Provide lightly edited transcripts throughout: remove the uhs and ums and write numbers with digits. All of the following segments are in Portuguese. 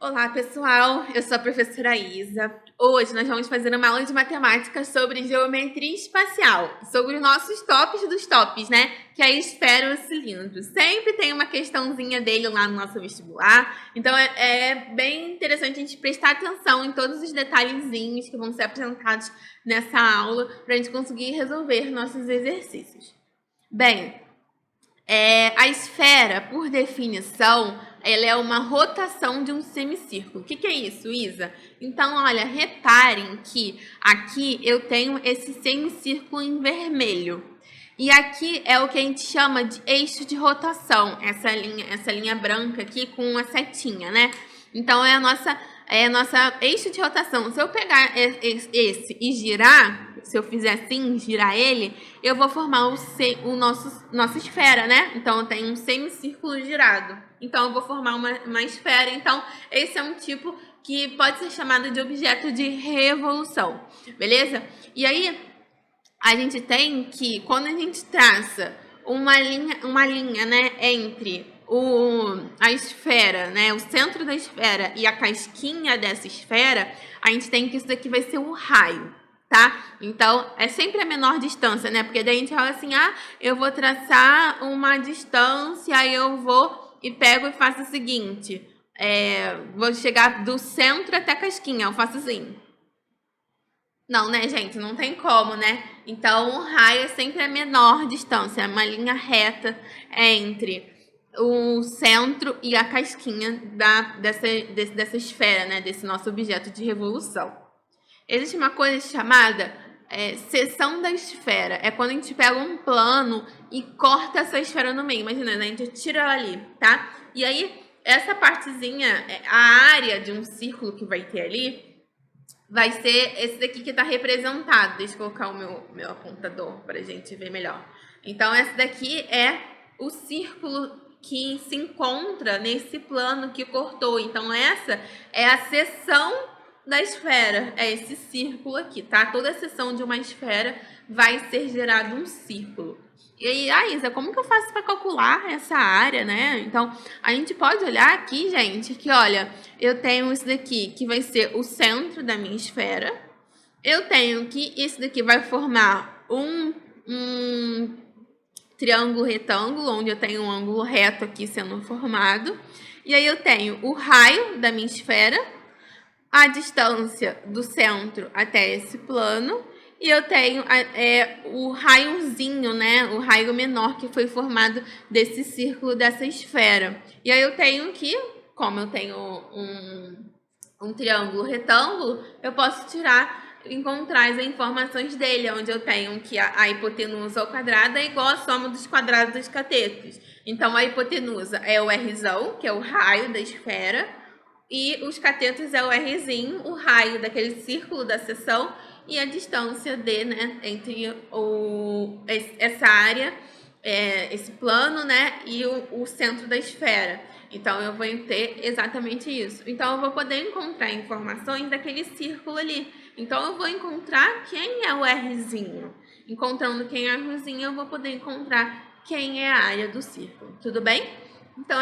Olá, pessoal! Eu sou a professora Isa. Hoje nós vamos fazer uma aula de matemática sobre geometria espacial, sobre os nossos tops dos tops, né? Que é a esfera e o cilindro. Sempre tem uma questãozinha dele lá no nosso vestibular, então é bem interessante a gente prestar atenção em todos os detalhezinhos que vão ser apresentados nessa aula para a gente conseguir resolver nossos exercícios. Bem, a esfera, por definição, ela é uma rotação de um semicírculo. O que é isso, Isa? Então, olha, reparem que aqui eu tenho esse semicírculo em vermelho. E aqui é o que a gente chama de eixo de rotação, essa linha branca aqui com uma setinha, né? Então, é a nossa eixo de rotação. Se eu pegar esse e girar, se eu fizer assim, girar ele, eu vou formar nossa esfera, né? Então, eu tenho um semicírculo girado. Então, eu vou formar uma esfera. Então, esse é um tipo que pode ser chamado de objeto de revolução, beleza? E aí, a gente tem que, quando a gente traça uma linha, né, entre a esfera, né, o centro da esfera e a casquinha dessa esfera, a gente tem que isso daqui vai ser o raio, tá? Então, é sempre a menor distância, né? Porque daí a gente fala assim, eu vou traçar uma distância, aí eu vou e pego e faço o seguinte, vou chegar do centro até a casquinha, eu faço assim. Não, né, gente? Não tem como, né? Então, o raio é sempre a menor distância, é uma linha reta entre o centro e a casquinha dessa esfera, né? Desse nosso objeto de revolução. Existe uma coisa chamada seção da esfera. É quando a gente pega um plano e corta essa esfera no meio. Imagina, né? A gente tira ela ali, tá? E aí, essa partezinha, a área de um círculo que vai ter ali, vai ser esse daqui que está representado. Deixa eu colocar o meu apontador para a gente ver melhor. Então, esse daqui é o círculo que se encontra nesse plano que cortou. Então, essa é a seção da esfera. É esse círculo aqui, tá? Toda seção de uma esfera vai ser gerado um círculo. E aí, Isa, como que eu faço para calcular essa área, né? Então, a gente pode olhar aqui, gente, que olha, eu tenho isso daqui que vai ser o centro da minha esfera. Eu tenho que isso daqui vai formar um triângulo retângulo, onde eu tenho um ângulo reto aqui sendo formado. E aí eu tenho o raio da minha esfera, a distância do centro até esse plano, e eu tenho o raiozinho, né? O raio menor que foi formado desse círculo, dessa esfera. E aí eu tenho que, como eu tenho um triângulo retângulo, eu posso encontrar as informações dele, onde eu tenho que a hipotenusa ao quadrado é igual à soma dos quadrados dos catetos. Então, a hipotenusa é o Rzão, que é o raio da esfera, e os catetos é o Rzinho, o raio daquele círculo da seção, e a distância D, né, entre essa área, esse plano, né, e o centro da esfera. Então, eu vou ter exatamente isso. Então, eu vou poder encontrar informações daquele círculo ali. Então, eu vou encontrar quem é o Rzinho. Encontrando quem é o Rzinho, eu vou poder encontrar quem é a área do círculo. Tudo bem? Então,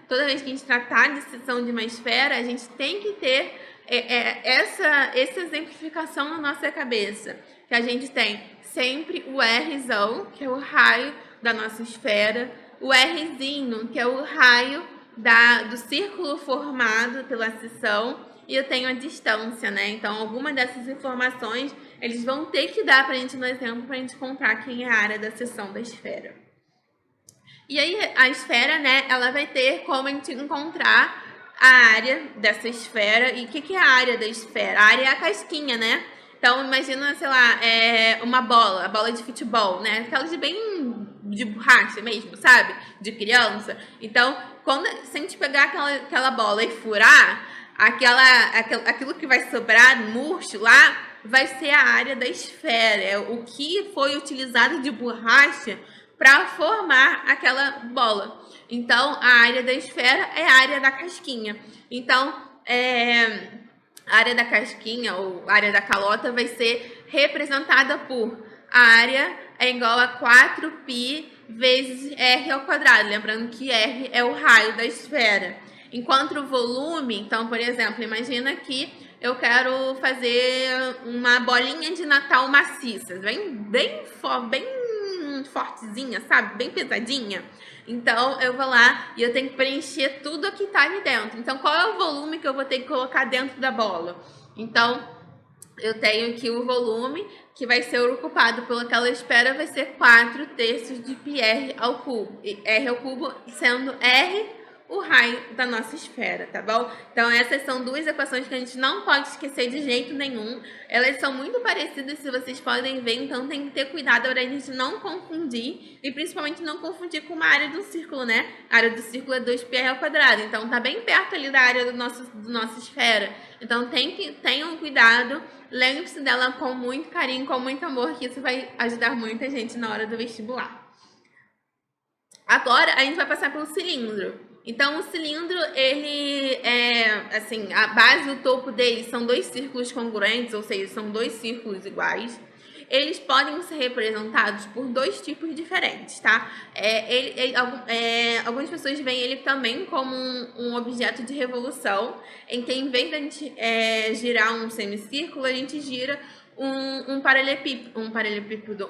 toda vez que a gente tratar de seção de uma esfera, a gente tem que ter essa exemplificação na nossa cabeça. Que a gente tem sempre o Rzão, que é o raio da nossa esfera, o Rzinho, que é o raio do círculo formado pela seção, e eu tenho a distância, né? Então, alguma dessas informações, eles vão ter que dar para a gente no exemplo, para a gente encontrar quem é a área da seção da esfera. E aí, a esfera, né, ela vai ter como a gente encontrar a área dessa esfera. E o que é a área da esfera? A área é a casquinha, né? Então, imagina, sei lá, uma bola, a bola de futebol, né? Aquelas de borracha mesmo, sabe? De criança. Então, se a gente pegar aquela bola e furar, aquilo que vai sobrar murcho lá, vai ser a área da esfera. É o que foi utilizado de borracha para formar aquela bola. Então, a área da esfera é a área da casquinha. Então, a área da casquinha ou a área da calota vai ser representada por a área é igual a 4π vezes r ao quadrado. Lembrando que r é o raio da esfera. Enquanto o volume, então, por exemplo, imagina que eu quero fazer uma bolinha de Natal maciça, bem fortezinha, sabe? Bem pesadinha. Então, eu vou lá e eu tenho que preencher tudo que tá ali dentro. Então, qual é o volume que eu vou ter que colocar dentro da bola? Então, eu tenho aqui o volume que vai ser ocupado pelaquela esfera, vai ser 4/3 de πr ao cubo. E r ao cubo sendo r o raio da nossa esfera, tá bom? Então, essas são duas equações que a gente não pode esquecer de jeito nenhum. Elas são muito parecidas, se vocês podem ver, então tem que ter cuidado para a gente não confundir, e principalmente não confundir com uma área do círculo, né? A área do círculo é 2πr ao quadrado, então tá bem perto ali da área do nossa esfera. Então, tenham cuidado, lembre-se dela com muito carinho, com muito amor, que isso vai ajudar muita gente na hora do vestibular. Agora, a gente vai passar pelo cilindro. Então, o cilindro, ele é, assim, a base e o topo dele são dois círculos congruentes, ou seja, são dois círculos iguais. Eles podem ser representados por dois tipos diferentes, tá? Algumas pessoas veem ele também como um objeto de revolução, em que em vez de a gente girar um semicírculo, a gente gira um paralelepípedo,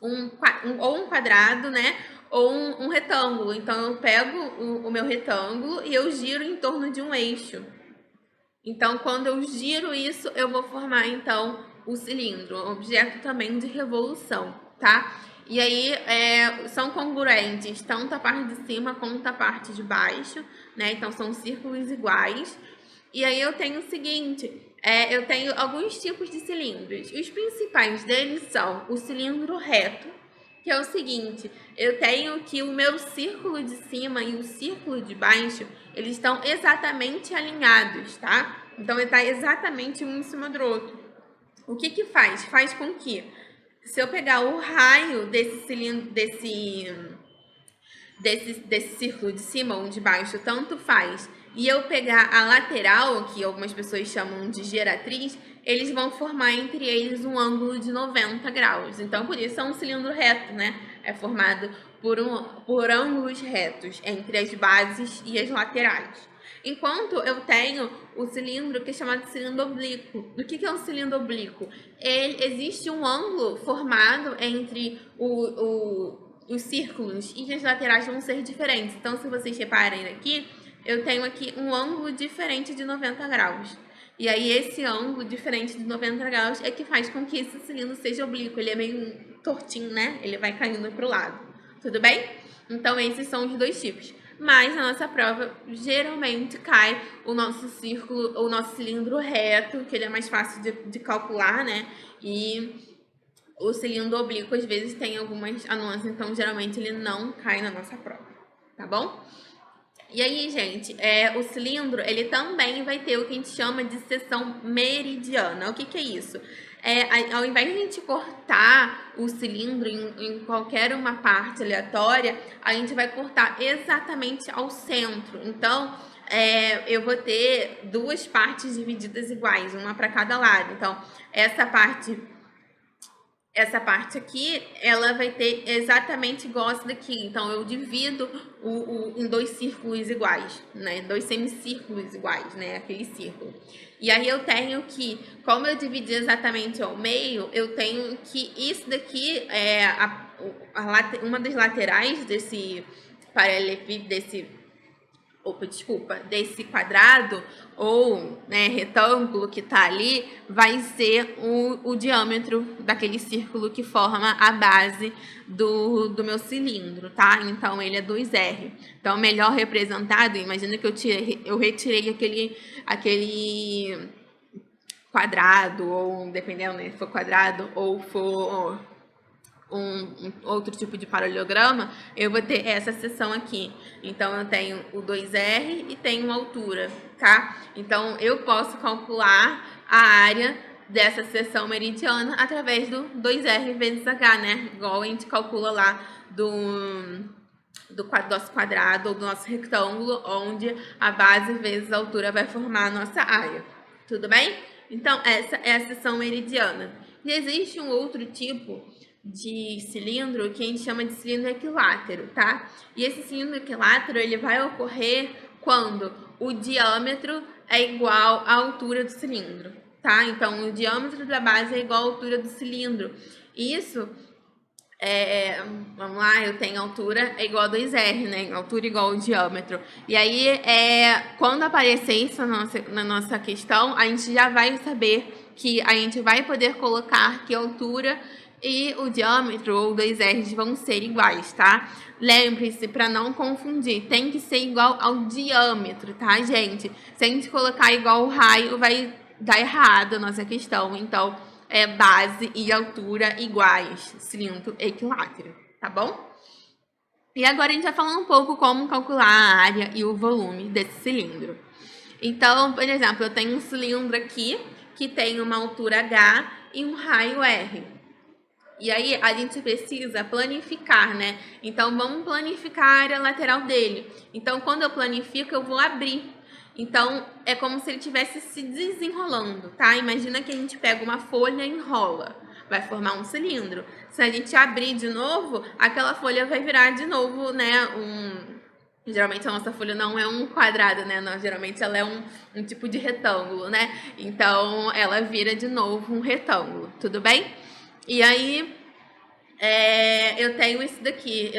ou um quadrado, né? Ou um retângulo. Então, eu pego o meu retângulo e eu giro em torno de um eixo. Então, quando eu giro isso, eu vou formar, então, o cilindro, um objeto também de revolução, tá? E aí, são congruentes tanto a parte de cima quanto a parte de baixo, né? Então, são círculos iguais. E aí, eu tenho o seguinte, eu tenho alguns tipos de cilindros. Os principais deles são o cilindro reto, que é o seguinte, eu tenho que o meu círculo de cima e o círculo de baixo, eles estão exatamente alinhados, tá? Então, ele está exatamente um em cima do outro. O que que faz? Faz com que, se eu pegar o raio desse cilindro, desse círculo de cima ou de baixo, tanto faz, e eu pegar a lateral, que algumas pessoas chamam de geratriz, eles vão formar entre eles um ângulo de 90 graus. Então, por isso é um cilindro reto, né? É formado por ângulos retos entre as bases e as laterais. Enquanto eu tenho o cilindro que é chamado de cilindro oblíquo. O que é um cilindro oblíquo? Existe um ângulo formado entre os círculos e as laterais vão ser diferentes. Então, se vocês reparem aqui, eu tenho aqui um ângulo diferente de 90 graus. E aí, esse ângulo diferente de 90 graus é que faz com que esse cilindro seja oblíquo. Ele é meio tortinho, né? Ele vai caindo para o lado. Tudo bem? Então, esses são os dois tipos. Mas na nossa prova, geralmente cai o nosso círculo, o nosso cilindro reto, que ele é mais fácil de calcular, né? E o cilindro oblíquo, às vezes, tem algumas anuâncias, então, geralmente, ele não cai na nossa prova, tá bom? E aí, gente, o cilindro, ele também vai ter o que a gente chama de seção meridiana. O que que é isso? Ao invés de a gente cortar o cilindro em qualquer uma parte aleatória, a gente vai cortar exatamente ao centro. Então, eu vou ter duas partes divididas iguais, uma para cada lado. Então, essa parte aqui, ela vai ter exatamente igual essa daqui. Então, eu divido em dois círculos iguais, né? Dois semicírculos iguais, né? Aquele círculo. E aí, eu tenho que, como eu dividi exatamente ao meio, eu tenho que isso daqui, uma das laterais desse paralelepípedo, desse quadrado ou, né, retângulo que tá ali, vai ser o diâmetro daquele círculo que forma a base do meu cilindro, tá? Então, ele é 2R. Então, melhor representado, imagina que eu retirei aquele quadrado, ou dependendo, né, se for quadrado ou for outro tipo de paralelograma, eu vou ter essa seção aqui. Então, eu tenho o 2R e tenho uma altura, tá? Então, eu posso calcular a área dessa seção meridiana através do 2R vezes H, né? Igual a gente calcula lá do nosso quadrado ou do nosso retângulo, onde a base vezes a altura vai formar a nossa área. Tudo bem? Então, essa é a seção meridiana. E existe um outro tipo de cilindro que a gente chama de cilindro equilátero, tá? E esse cilindro equilátero, ele vai ocorrer quando o diâmetro é igual à altura do cilindro, tá? Então, o diâmetro da base é igual à altura do cilindro. Isso vamos lá, eu tenho altura é igual a 2R, né? Altura igual ao diâmetro. E aí, quando aparecer isso na nossa questão, a gente já vai saber que a gente vai poder colocar que a altura e o diâmetro, ou 2R's, vão ser iguais, tá? Lembre-se, para não confundir, tem que ser igual ao diâmetro, tá, gente? Se a gente colocar igual ao raio, vai dar errado a nossa questão. Então, base e altura iguais, cilindro equilátero, tá bom? E agora a gente vai falar um pouco como calcular a área e o volume desse cilindro. Então, por exemplo, eu tenho um cilindro aqui que tem uma altura H e um raio R. E aí a gente precisa planificar, né? Então, vamos planificar a área lateral dele. Então, quando eu planifico, eu vou abrir. Então, é como se ele estivesse se desenrolando, tá? Imagina que a gente pega uma folha e enrola. Vai formar um cilindro. Se a gente abrir de novo, aquela folha vai virar de novo, né? Geralmente a nossa folha não é um quadrado, né? Não, geralmente ela é um tipo de retângulo, né? Então, ela vira de novo um retângulo, tudo bem? E aí, eu tenho isso daqui.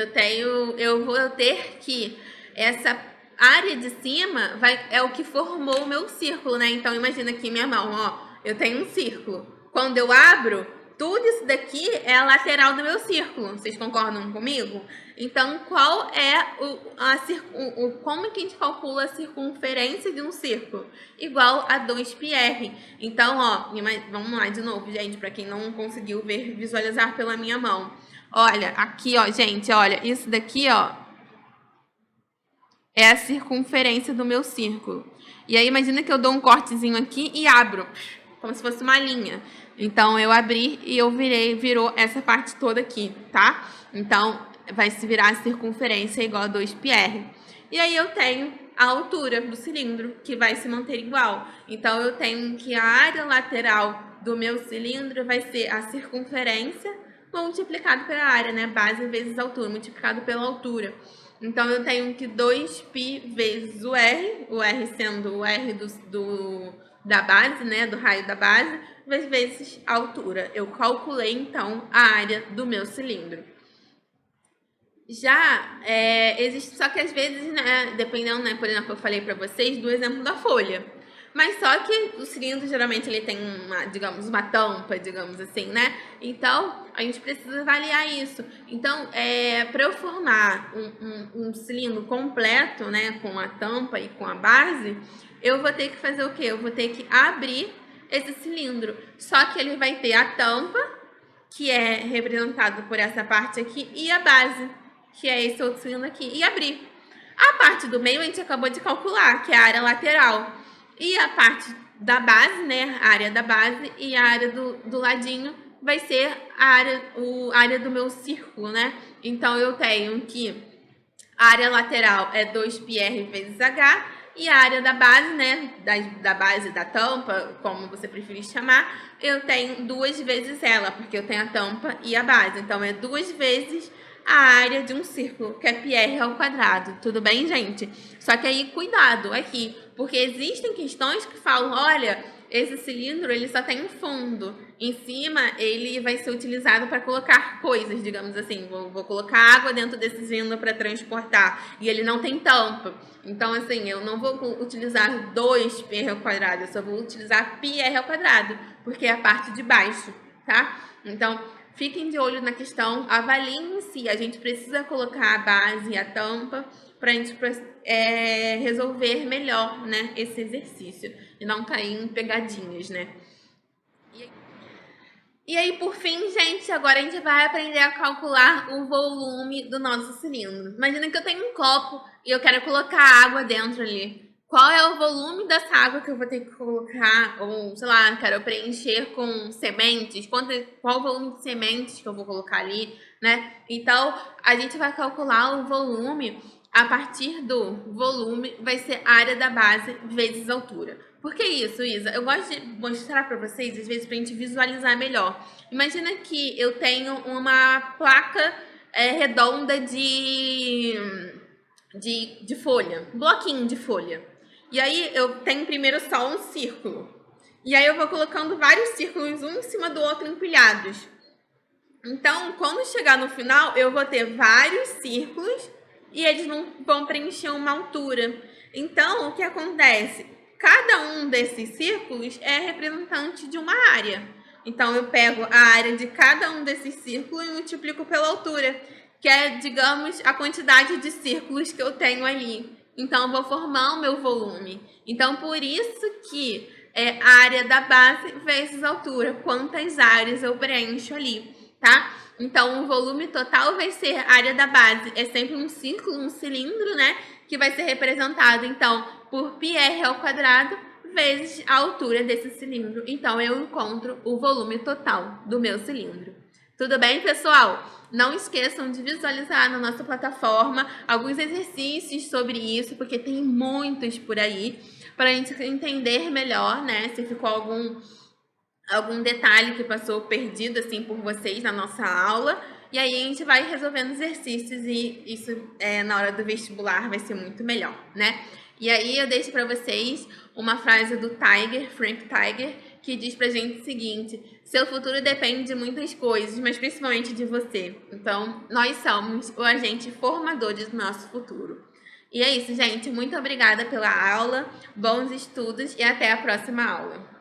Eu vou ter que essa área de cima é o que formou o meu círculo, né? Então, imagina aqui minha mão, ó. Eu tenho um círculo. Quando eu abro, tudo isso daqui é a lateral do meu círculo. Vocês concordam comigo? Então, qual é como que a gente calcula a circunferência de um círculo? Igual a 2πr. Então, ó, vamos lá de novo, gente, para quem não conseguiu visualizar pela minha mão. Olha, aqui, ó, gente, olha, isso daqui, ó, é a circunferência do meu círculo. E aí, imagina que eu dou um cortezinho aqui e abro, como se fosse uma linha. Então, eu abri e virou essa parte toda aqui, tá? Então, vai se virar a circunferência igual a 2πr. E aí, eu tenho a altura do cilindro, que vai se manter igual. Então, eu tenho que a área lateral do meu cilindro vai ser a circunferência multiplicado pela área, né? Base vezes altura, multiplicado pela altura. Então, eu tenho que 2π vezes o R sendo o R da base, né? Do raio da base, vezes a altura. Eu calculei, então, a área do meu cilindro. Já existe, só que às vezes, né? Dependendo, né? Por exemplo, eu falei para vocês do exemplo da folha. Mas só que o cilindro, geralmente, ele tem uma tampa, digamos assim, né? Então, a gente precisa avaliar isso. Então, para eu formar um cilindro completo, né? Com a tampa e com a base, eu vou ter que fazer o quê? Eu vou ter que abrir esse cilindro. Só que ele vai ter a tampa, que é representado por essa parte aqui, e a base, que é esse outro cilindro aqui, e abrir. A parte do meio a gente acabou de calcular, que é a área lateral. E a parte da base, né, a área da base e a área do ladinho vai ser a área do meu círculo, né? Então, eu tenho que a área lateral é 2πr vezes h e a área da base, né, da base da tampa, como você preferir chamar, eu tenho 2 vezes ela, porque eu tenho a tampa e a base. Então, é 2 vezes a área de um círculo, que é πr ao quadrado. Tudo bem, gente? Só que aí, cuidado aqui, porque existem questões que falam, olha, esse cilindro ele só tem um fundo. Em cima, ele vai ser utilizado para colocar coisas, digamos assim. Vou colocar água dentro desse cilindro para transportar. E ele não tem tampa. Então, assim, eu não vou utilizar 2πr ao quadrado, eu só vou utilizar πr ao quadrado, porque é a parte de baixo, tá? Então, fiquem de olho na questão, avaliem se a gente precisa colocar a base e a tampa para a gente resolver melhor, né, esse exercício e não cair em pegadinhas, né? E aí, por fim, gente, agora a gente vai aprender a calcular o volume do nosso cilindro. Imagina que eu tenho um copo e eu quero colocar água dentro ali. Qual é o volume dessa água que eu vou ter que colocar? Ou, sei lá, quero preencher com sementes. Qual o volume de sementes que eu vou colocar ali, né? Então, a gente vai calcular o volume a partir do volume, vai ser a área da base vezes a altura. Por que isso, Isa? Eu gosto de mostrar para vocês, às vezes, para a gente visualizar melhor. Imagina que eu tenho uma placa redonda de de folha, bloquinho de folha. E aí eu tenho primeiro só um círculo. E aí eu vou colocando vários círculos um em cima do outro empilhados. Então, quando chegar no final, eu vou ter vários círculos e eles vão preencher uma altura. Então, o que acontece? Cada um desses círculos é representante de uma área. Então, eu pego a área de cada um desses círculos e multiplico pela altura, que é, digamos, a quantidade de círculos que eu tenho ali. Então, eu vou formar o meu volume. Então, por isso que é a área da base vezes a altura. Quantas áreas eu preencho ali, tá? Então, o volume total vai ser a área da base. É sempre um círculo, um cilindro, né? Que vai ser representado, então, por πr ao quadrado vezes a altura desse cilindro. Então, eu encontro o volume total do meu cilindro. Tudo bem, pessoal? Não esqueçam de visualizar na nossa plataforma alguns exercícios sobre isso, porque tem muitos por aí, para a gente entender melhor, né? Se ficou algum detalhe que passou perdido assim por vocês na nossa aula. E aí a gente vai resolvendo exercícios e isso na hora do vestibular vai ser muito melhor, né? E aí eu deixo para vocês uma frase do Frank Tiger, que diz pra gente o seguinte: seu futuro depende de muitas coisas, mas principalmente de você. Então, nós somos o agente formador do nosso futuro. E é isso, gente. Muito obrigada pela aula, bons estudos e até a próxima aula.